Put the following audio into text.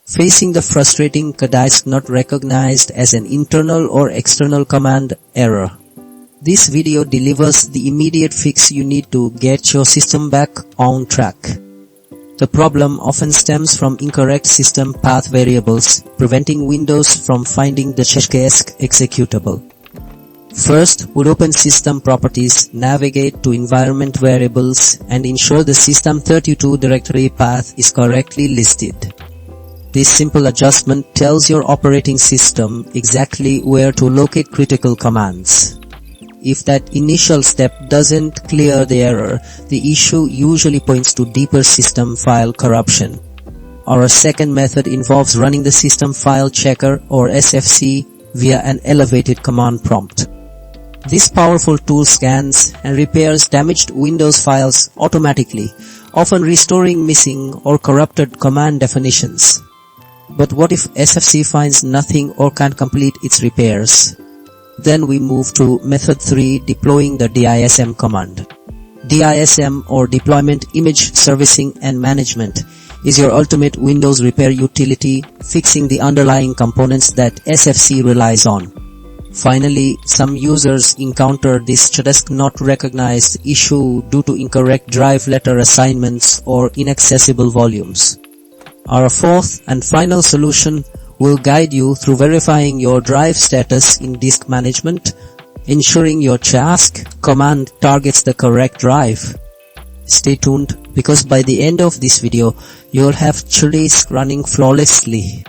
Facing the frustrating Chkdsk Not Recognized as an internal or external command error. This video delivers the immediate fix you need to get your system back on track. The problem often stems from incorrect system path variables, preventing Windows from finding the Chkdsk executable. First, would open System Properties, navigate to Environment Variables, and ensure the System32 directory path is correctly listed. This simple adjustment tells your operating system exactly where to locate critical commands. If that initial step doesn't clear the error, the issue usually points to deeper system file corruption. Our second method involves running the System File Checker or SFC via an elevated command prompt. This powerful tool scans and repairs damaged Windows files automatically, often restoring missing or corrupted command definitions. But what if SFC finds nothing or can't complete its repairs? Then we move to method 3, deploying the DISM command. DISM, or Deployment Image Servicing and Management, is your ultimate Windows repair utility, fixing the underlying components that SFC relies on. Finally, some users encounter this Chkdsk Not Recognized issue due to incorrect drive letter assignments or inaccessible volumes. Our fourth and final solution will guide you through verifying your drive status in disk management, ensuring your Chkdsk command targets the correct drive. Stay tuned, because by the end of this video, you'll have Chkdsk running flawlessly.